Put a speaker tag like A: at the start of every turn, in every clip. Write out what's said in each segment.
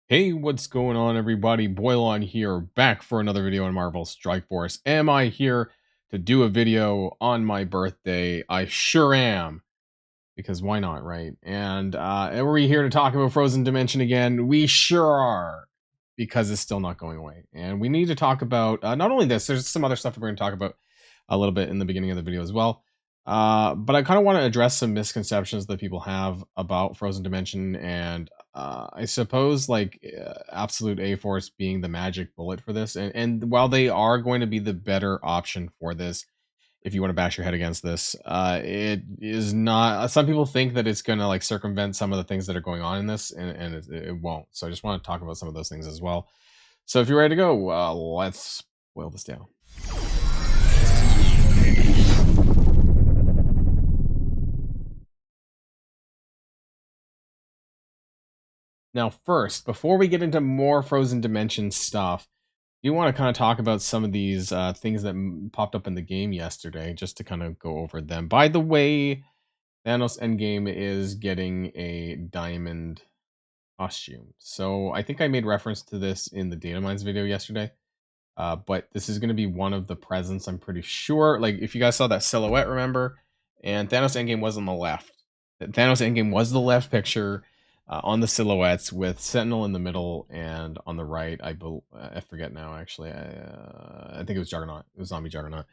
A: Hey, what's going on, everybody? Boilon here, back for another video on Marvel Strike Force. Am I here to do a video on my birthday? I sure am, because why not, right? And are we here to talk about Frozen Dimension again? We sure are, because it's still not going away. And we need to talk about not only this, there's some other stuff that we're going to talk about a little bit in the beginning of the video as well. But I kind of want to address some misconceptions that people have about Frozen Dimension, and I suppose like Absolute A Force being the magic bullet for this. And while they are going to be the better option for this, if you want to bash your head against this, it is not. Some people think that it's going to like circumvent some of the things that are going on in this, and it won't. So I just want to talk about some of those things as well. So if you're ready to go, let's boil this down. Now, first, before we get into more Frozen Dimension stuff, you want to kind of talk about some of these things that popped up in the game yesterday, just to kind of go over them. By the way, Thanos Endgame is getting a diamond costume. So I think I made reference to this in the data mines video yesterday. But this is going to be one of the presents, I'm pretty sure. Like, if you guys saw that silhouette, remember? And Thanos Endgame was on the left. Thanos Endgame was the left picture on the silhouettes, with Sentinel in the middle, and on the right, I forget now, actually. I think it was Juggernaut. It was Zombie Juggernaut.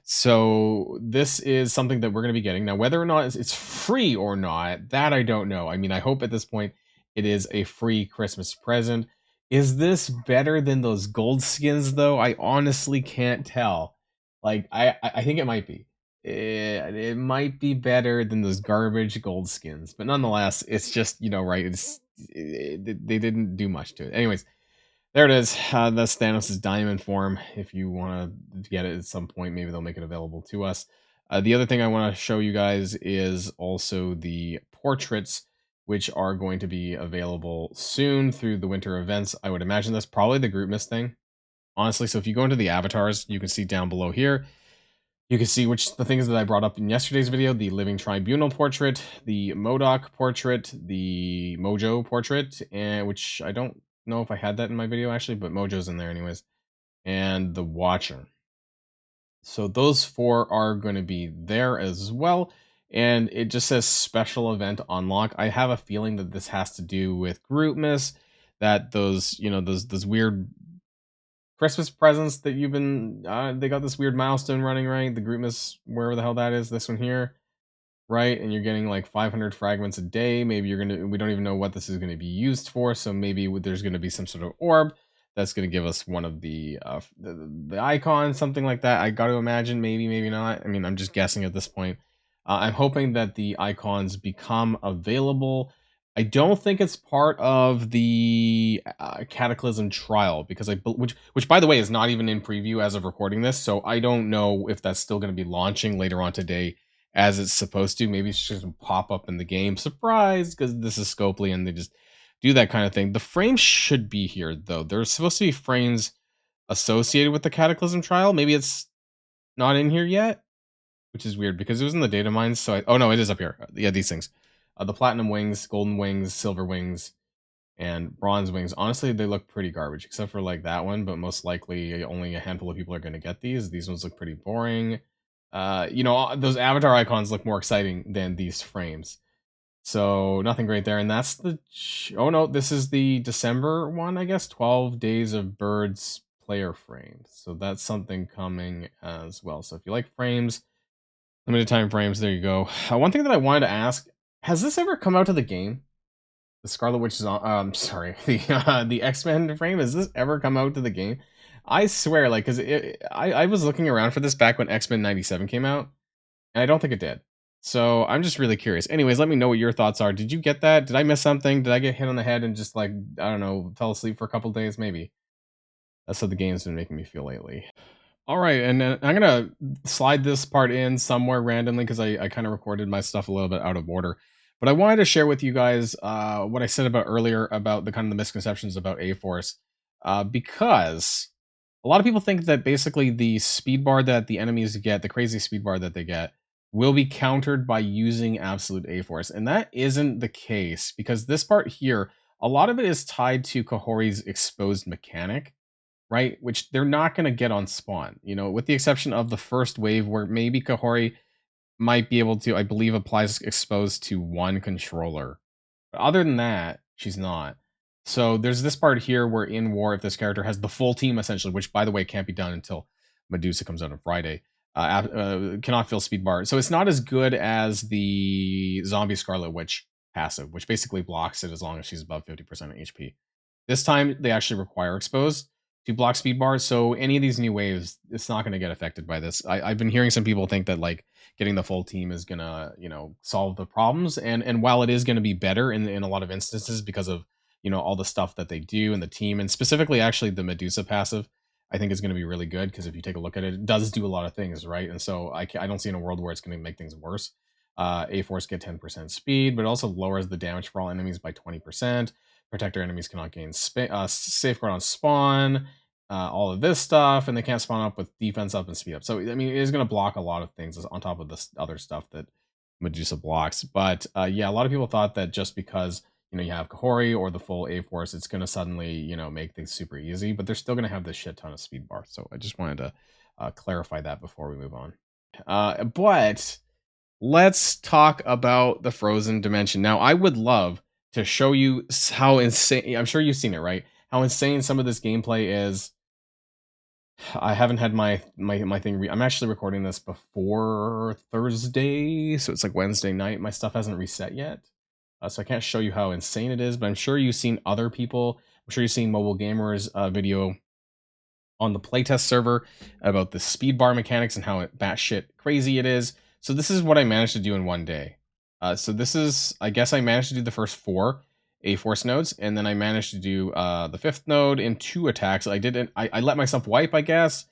A: So this is something that we're going to be getting. Now, whether or not it's free or not, that I don't know. I mean, I hope at this point it is a free Christmas present. Is this better than those gold skins, though? I honestly can't tell. Like, I think it might be. It might be better than those garbage gold skins, but nonetheless, it's just, right? They didn't do much to it. Anyways, there it is. That's Thanos' diamond form. If you want to get it at some point, maybe they'll make it available to us. The other thing I want to show you guys is also the portraits, which are going to be available soon through the winter events. I would imagine that's probably the group miss thing, honestly. So if you go into the avatars, you can see down below here, you can see the things that I brought up in yesterday's video: the Living Tribunal portrait, the MODOK portrait, the Mojo portrait, and which I don't know if I had that in my video actually, but Mojo's in there anyways, and the Watcher. So those four are going to be there as well. And it just says special event unlock. I have a feeling that this has to do with group miss, that those, those weird Christmas presents that you've been, they got this weird milestone running, right? The group miss, wherever the hell that is, this one here, right? And you're getting like 500 fragments a day. Maybe we don't even know what this is going to be used for. So maybe there's going to be some sort of orb that's going to give us one of the icons, something like that. I got to imagine, maybe not. I mean, I'm just guessing at this point. I'm hoping that the icons become available. I don't think it's part of the Cataclysm trial, because which by the way is not even in preview as of recording this. So I don't know if that's still going to be launching later on today as it's supposed to. Maybe it's just going to pop up in the game, surprise, because this is Scopely and they just do that kind of thing. The frames should be here though. There's supposed to be frames associated with the Cataclysm trial. Maybe it's not in here yet, which is weird because it was in the data mines. So oh no, it is up here. Yeah, these things. The platinum wings, golden wings, silver wings, and bronze wings. Honestly, they look pretty garbage, except for like that one, but most likely only a handful of people are going to get these. These ones look pretty boring. Those avatar icons look more exciting than these frames. So nothing great there. And that's oh no, this is the December one, I guess. 12 Days of Birds player frames. So that's something coming as well. So if you like frames, limited time frames, there you go. One thing that I wanted to ask, has this ever come out to the game? The Scarlet Witch is on, sorry, the X-Men frame, has this ever come out to the game? I swear, like, because I was looking around for this back when X-Men 97 came out, and I don't think it did. So I'm just really curious. Anyways, let me know what your thoughts are. Did you get that? Did I miss something? Did I get hit on the head and just, like, I don't know, fell asleep for a couple days? Maybe. That's how the game's been making me feel lately. All right, and then I'm gonna slide this part in somewhere randomly because I kind of recorded my stuff a little bit out of order. But I wanted to share with you guys what I said about earlier about the kind of the misconceptions about A-Force, because a lot of people think that basically the speed bar that the enemies get, the crazy speed bar that they get, will be countered by using absolute A-Force, and that isn't the case, because this part here a lot of it is tied to Kahori's exposed mechanic, right? Which they're not going to get on spawn, with the exception of the first wave where maybe Kahori might be able to, I believe, applies exposed to one controller. But other than that, she's not. So there's this part here where in war, if this character has the full team, essentially, which by the way can't be done until Medusa comes out on Friday, cannot fill speed bar. So it's not as good as the Zombie Scarlet Witch passive, which basically blocks it as long as she's above 50% HP. This time, they actually require exposed to block speed bars. So any of these new waves, it's not going to get affected by this. I've been hearing some people think that like getting the full team is gonna, solve the problems. And while it is going to be better in a lot of instances because of all the stuff that they do and the team, and specifically actually the Medusa passive, I think is going to be really good because if you take a look at it, it does do a lot of things, right? And so I don't see in a world where it's going to make things worse. A-Force get 10% speed, but it also lowers the damage for all enemies by 20%. Protector enemies cannot gain safeguard on spawn, all of this stuff, and they can't spawn up with defense up and speed up. So, I mean, it is going to block a lot of things on top of this other stuff that Medusa blocks. But yeah, a lot of people thought that just because you have Kahori or the full A-Force, it's going to suddenly make things super easy. But they're still going to have this shit ton of speed bar. So I just wanted to clarify that before we move on. But let's talk about the frozen dimension. Now, I would love to show you how insane, I'm sure you've seen it, right? How insane some of this gameplay is. I haven't had my thing. I'm actually recording this before Thursday, so it's like Wednesday night. My stuff hasn't reset yet, so I can't show you how insane it is. But I'm sure you've seen other people. I'm sure you've seen Mobile Gamers video on the playtest server about the speed bar mechanics and how batshit crazy it is. So this is what I managed to do in one day. So this is, I guess I managed to do the first 4 A-Force nodes, and then I managed to do the 5th node in 2 attacks. I let myself wipe, I guess,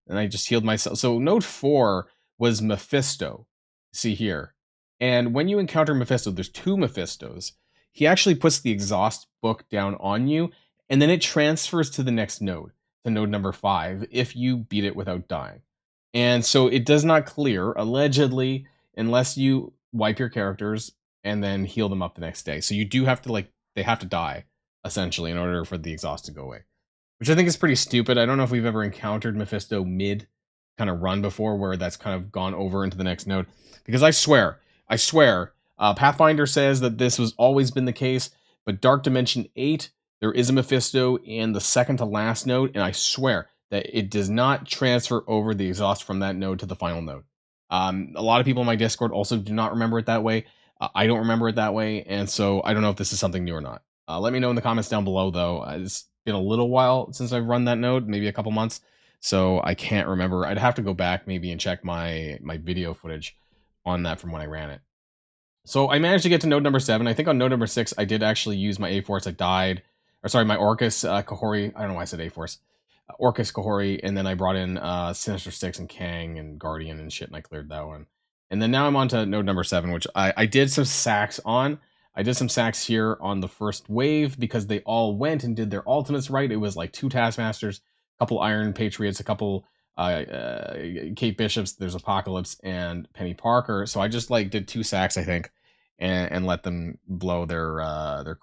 A: and I just healed myself. So node 4 was Mephisto, see here. And when you encounter Mephisto, there's 2 Mephistos. He actually puts the exhaust book down on you, and then it transfers to the next node, to node number 5, if you beat it without dying. And so it does not clear, allegedly, unless you wipe your characters and then heal them up the next day. So you do have to, they have to die, essentially, in order for the exhaust to go away. Which I think is pretty stupid. I don't know if we've ever encountered Mephisto mid kind of run before where that's kind of gone over into the next node. Because I swear, Pathfinder says that this has always been the case, but Dark Dimension 8, there is a Mephisto in the second to last node, and I swear that it does not transfer over the exhaust from that node to the final node. A lot of people in my Discord also do not remember it that way. I don't remember it that way, and so I don't know if this is something new or not. Let me know in the comments down below, though. It's been a little while since I've run that node, maybe a couple months, so I can't remember. I'd have to go back maybe and check my video footage on that from when I ran it. So I managed to get to node number 7. I think on node number 6, I did actually use my A-Force. I died. Or sorry, my Orcus Kahori. I don't know why I said A-Force. Orcus Kahori, and then I brought in Sinister Six and Kang and Guardian and shit, and I cleared that one. And then now I'm on to node number 7, which I did some sacks on. I did some sacks here on the first wave because they all went and did their ultimates right. It was like 2 Taskmasters, a couple Iron Patriots, a couple Kate Bishops, there's Apocalypse, and Penny Parker. So I just did 2 sacks, I think, and let them blow their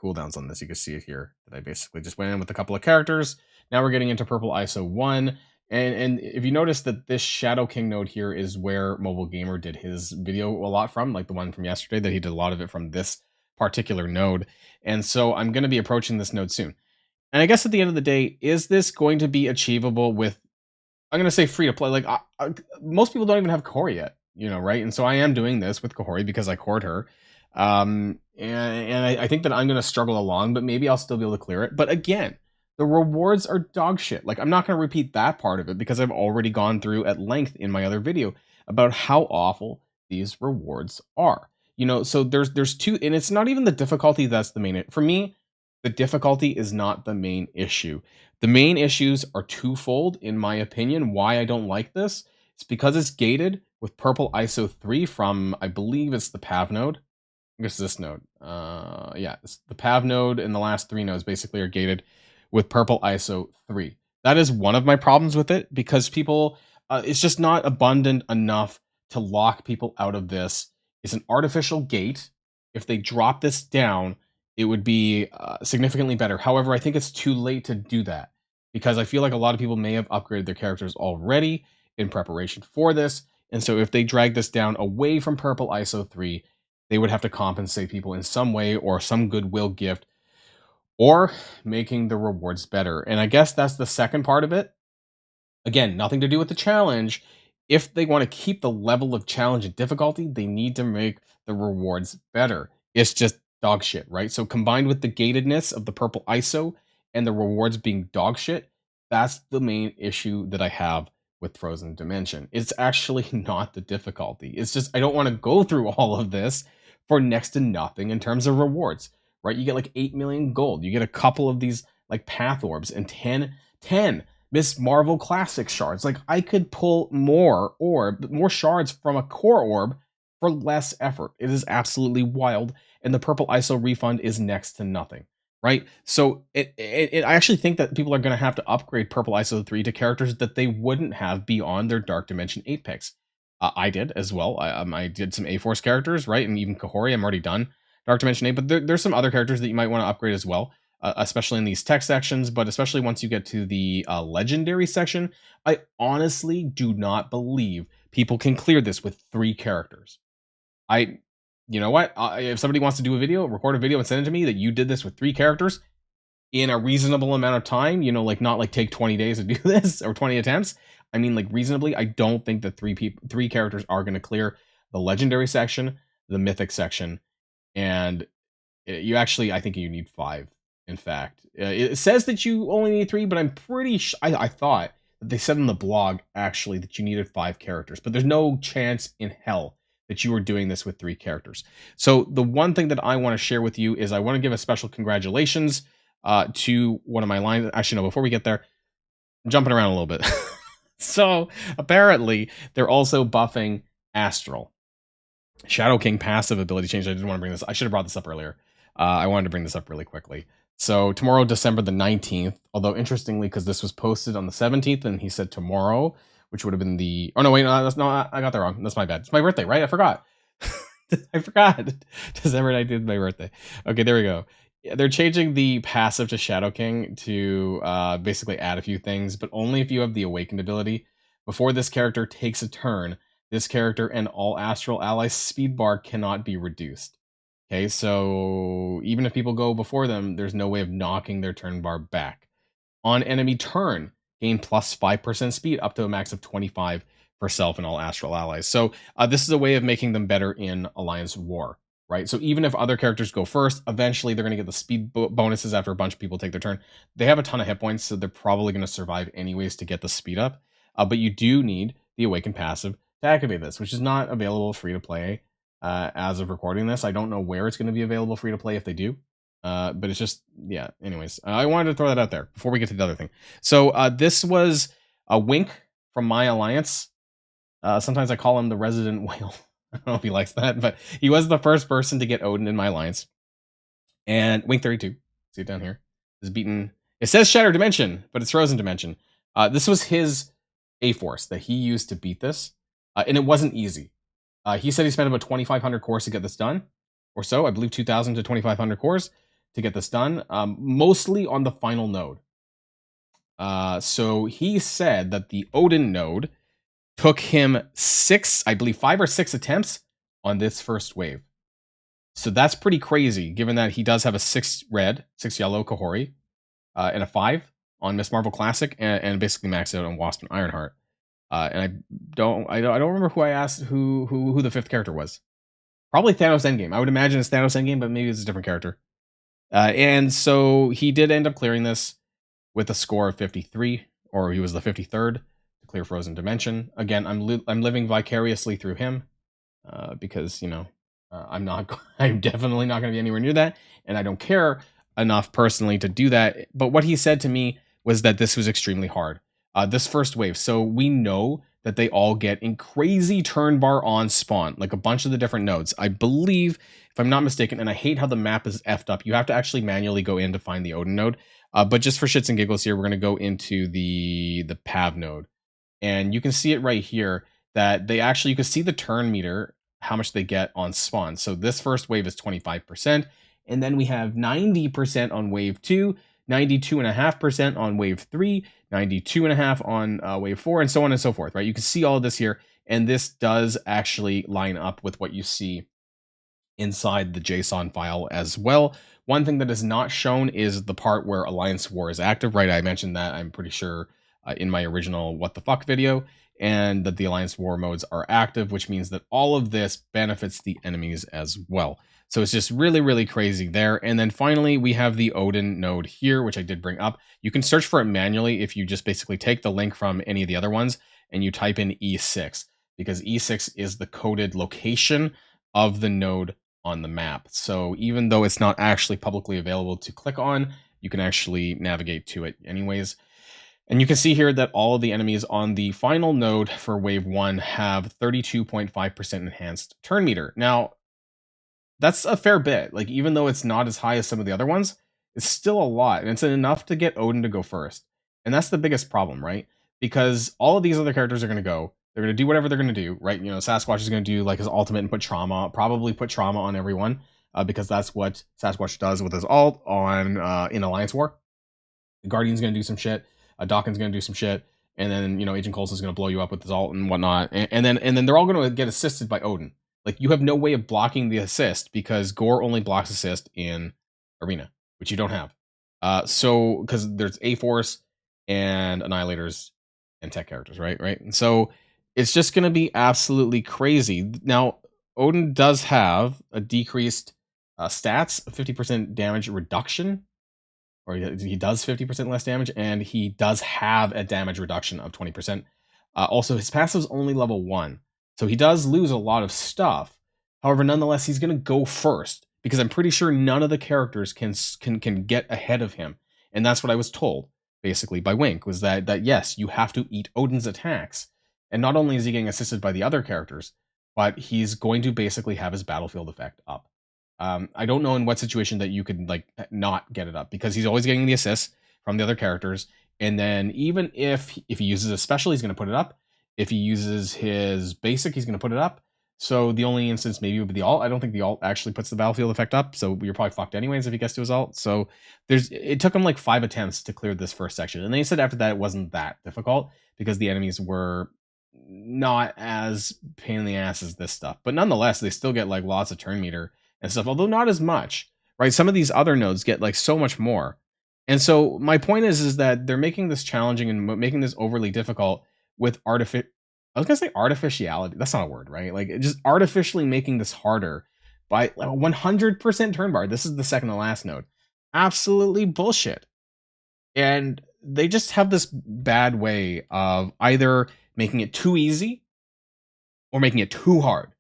A: cooldowns on this. You can see it here that I basically just went in with a couple of characters. Now we're getting into purple ISO 1. And if you notice that this Shadow King node here is where Mobile Gamer did his video a lot from, like the one from yesterday, that he did a lot of it from this particular node. And so I'm going to be approaching this node soon. And I guess at the end of the day, is this going to be achievable with, I'm going to say free to play? Most people don't even have Kahori yet, right? And so I am doing this with Kahori because I cored her. And I think that I'm going to struggle along, but maybe I'll still be able to clear it. But again, the rewards are dog shit. I'm not going to repeat that part of it because I've already gone through at length in my other video about how awful these rewards are. So there's 2, and it's not even the difficulty that's the main. For me, the difficulty is not the main issue. The main issues are twofold, in my opinion. Why I don't like this, it's because it's gated with purple ISO 3 from, I believe it's the PAV node. I guess this node. Yeah, it's the PAV node, and the last 3 nodes basically are gated with purple ISO 3. That is one of my problems with it, because people, it's just not abundant enough to lock people out of this. It's an artificial gate. If they drop this down, it would be significantly better. However, I think it's too late to do that because I feel like a lot of people may have upgraded their characters already in preparation for this. And so if they drag this down away from Purple ISO 3, they would have to compensate people in some way or some goodwill gift or making the rewards better. And I guess that's the second part of it. Again, nothing to do with the challenge. If they want to keep the level of challenge and difficulty, they need to make the rewards better. It's just dog shit, right? So combined with the gatedness of the purple ISO and the rewards being dog shit, that's the main issue that I have with Frozen Dimension. It's actually not the difficulty. It's just I don't want to go through all of this for next to nothing in terms of rewards, right? You get like 8 million gold. You get a couple of these like path orbs and 10 Miss Marvel Classic shards. Like I could pull more shards from a core orb for less effort. It is absolutely wild, and the purple ISO refund is next to nothing, right? So I actually think that people are going to have to upgrade purple ISO 3 to characters that they wouldn't have beyond their Dark Dimension 8 picks. I did as well. I did some A-Force characters, right? And even Kahori, I'm already done Dark Dimension 8, but there's some other characters that you might want to upgrade as well. Especially in these tech sections, but especially once you get to the legendary section, I honestly do not believe people can clear this with 3 characters. You know what? If somebody wants to do a video, record a video and send it to me that you did this with 3 characters in a reasonable amount of time, like not like take 20 days to do this or 20 attempts. I mean, like reasonably, I don't think that 3 characters are going to clear the legendary section, the mythic section, and you actually, I think you need 5. In fact, it says that you only need 3, but I'm pretty sure I thought that they said in the blog actually that you needed 5 characters, but there's no chance in hell that you were doing this with 3 characters. So the one thing that I want to share with you is I want to give a special congratulations to one of my lines. Actually, no, before we get there, I'm jumping around a little bit. So apparently they're also buffing Astral. Shadow King passive ability change. I didn't want to bring this. I should have brought this up earlier. I wanted to bring this up really quickly. So tomorrow, December the 19th, although interestingly, because this was posted on the 17th and he said tomorrow, which would have been the, oh no, wait, no, I got that wrong. That's my bad. It's my birthday, right? I forgot. I forgot. December 19th, my birthday. Okay, there we go. Yeah, they're changing the passive to Shadow King to basically add a few things, but only if you have the Awakened ability. Before this character takes a turn, this character and all Astral allies' speed bar cannot be reduced. Okay, so even if people go before them, there's no way of knocking their turn bar back. On enemy turn, gain plus 5% speed up to a max of 25 for self and all Astral allies. So this is a way of making them better in Alliance War, right? So even if other characters go first, eventually they're going to get the speed bonuses after a bunch of people take their turn. They have a ton of hit points, so they're probably going to survive anyways to get the speed up. But you do need the Awakened passive to activate this, which is not available free to play. As of recording this, I don't know where it's going to be available free to play if they do. But it's just, yeah, anyways, I wanted to throw that out there before we get to the other thing. So this was a wink from my alliance. Sometimes I call him the resident whale. I don't know if he likes that, but he was the first person to get Odin in my alliance. And Wink 32, see it down here, is beaten. It says Shattered Dimension, but it's Frozen Dimension. This was his A-Force that he used to beat this, and it wasn't easy. He said he spent about 2,500 cores to get this done, or so. I believe 2,000 to 2,500 cores to get this done, mostly on the final node. So he said that the Odin node took him 5 or 6 attempts on this first wave. So that's pretty crazy, given that he does have a 6 red, 6 yellow Kahori, and a 5 on Miss Marvel Classic, and basically maxed out on Wasp and Ironheart. And I don't remember who I asked who the 5th character was. Probably Thanos Endgame. I would imagine it's Thanos Endgame, but maybe it's a different character. And so he did end up clearing this with a score of 53, or he was the 53rd to clear Frozen Dimension. Again, I'm living vicariously through him because I'm definitely not going to be anywhere near that, and I don't care enough personally to do that. But what he said to me was that this was extremely hard. This first wave. So we know that they all get in crazy turn bar on spawn, like a bunch of the different nodes. I believe, if I'm not mistaken, and I hate how the map is effed up, you have to actually manually go in to find the Odin node. But just for shits and giggles here, we're going to go into the Pav node. And you can see it right here that you can see the turn meter, how much they get on spawn. So this first wave is 25%.
B: And then we have 90% on wave 2, 92.5% on wave 3, 92.5% on wave 4, and so on and so forth, right? You can see all of this here, and this does actually line up with what you see inside the JSON file as well. One thing that is not shown is the part where Alliance War is active, right? I mentioned that, I'm pretty sure, in my original What the Fuck video, and that the Alliance War modes are active, which means that all of this benefits the enemies as well. So it's just really, really crazy there. And then finally, we have the Odin node here, which I did bring up. You can search for it manually if you just basically take the link from any of the other ones and you type in E6, because E6 is the coded location of the node on the map. So even though it's not actually publicly available to click on, you can actually navigate to it anyways. And you can see here that all of the enemies on the final node for wave 1 have 32.5% enhanced turn meter. Now, that's a fair bit. Like, even though it's not as high as some of the other ones, it's still a lot, and it's enough to get Odin to go first. And that's the biggest problem, right? Because all of these other characters are going to go. They're going to do whatever they're going to do, right? You know, Sasquatch is going to do like his ultimate and put trauma, probably put trauma on everyone, because that's what Sasquatch does with his ult on in Alliance War. The Guardian's going to do some shit. Dawkins going to do some shit. And then, you know, Agent Coulson's going to blow you up with his ult and whatnot. And then they're all going to get assisted by Odin. Like, you have no way of blocking the assist because Gore only blocks assist in Arena, which you don't have. So, because there's A-Force and Annihilators and tech characters, right? And so it's just going to be absolutely crazy. Now, Odin does have a decreased stats, a 50% damage reduction, or he does 50% less damage, and he does have a damage reduction of 20%. Also, his passive is only level 1. So he does lose a lot of stuff. However, nonetheless, he's going to go first because I'm pretty sure none of the characters can get ahead of him. And that's what I was told, basically, by Wink, was that yes, you have to eat Odin's attacks. And not only is he getting assisted by the other characters, but he's going to basically have his battlefield effect up. I don't know in what situation that you could like not get it up, because he's always getting the assists from the other characters. And then even if he uses a special, he's going to put it up. If he uses his basic, he's going to put it up. So the only instance maybe would be the ult. I don't think the ult actually puts the battlefield effect up, so you're probably fucked anyways if he gets to his ult. So it took him like 5 attempts to clear this first section. And they said after that it wasn't that difficult because the enemies were not as pain in the ass as this stuff. But nonetheless, they still get like lots of turn meter and stuff, although not as much, right? Some of these other nodes get like so much more. And so my point is that they're making this challenging and making this overly difficult with I was gonna say artificiality. That's not a word, right? Like, just artificially making this harder by 100% turn bar. This is the second to last node. Absolutely bullshit. And they just have this bad way of either making it too easy or making it too hard.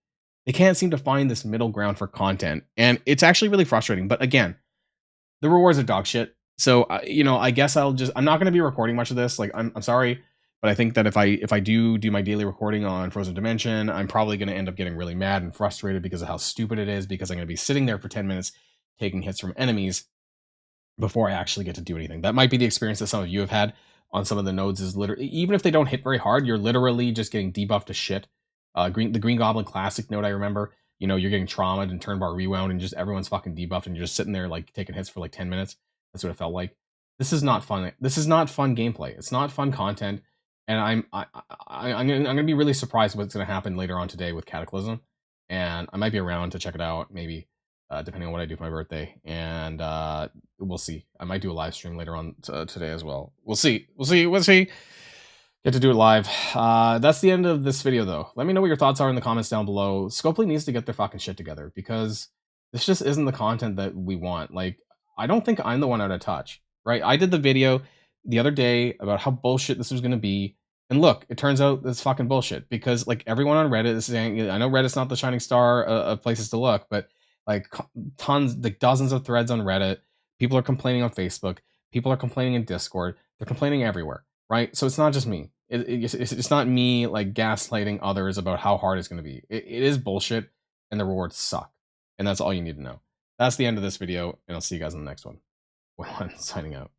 B: They can't seem to find this middle ground for content, and it's actually really frustrating. But again, the rewards are dog shit. So you know, I guess I'm not going to be recording much of this. Like, I'm sorry, but I think that if I do my daily recording on Frozen Dimension, I'm probably going to end up getting really mad and frustrated because of how stupid it is, because I'm going to be sitting there for 10 minutes taking hits from enemies before I actually get to do anything. That might be the experience that some of you have had on some of the nodes, is literally, even if they don't hit very hard, you're literally just getting debuffed to shit. The Green Goblin Classic node, I remember, you know, you're getting traumatized and turn bar rewound and just everyone's fucking debuffed and you're just sitting there like taking hits for like 10 minutes. That's what it felt like. This is not fun. This is not fun gameplay. It's not fun content. And I'm gonna be really surprised what's gonna happen later on today with Cataclysm, and I might be around to check it out, maybe, depending on what I do for my birthday. And we'll see. I might do a live stream later on today as well. We'll see. Get to do it live. That's the end of this video, though. Let me know what your thoughts are in the comments down below. Scopely needs to get their fucking shit together, because this just isn't the content that we want. Like, I don't think I'm the one out of touch, right? I did the video the other day about how bullshit this was going to be, and look, it turns out it's fucking bullshit, because like everyone on Reddit is saying, I know Reddit's not the shining star of places to look, but like tons, like dozens of threads on Reddit, people are complaining on Facebook, people are complaining in Discord, they're complaining everywhere, right? So it's not just me. It's not me like gaslighting others about how hard it's going to be. It is bullshit, and the rewards suck, and that's all you need to know. That's the end of this video, and I'll see you guys in the next one. Boilon signing out.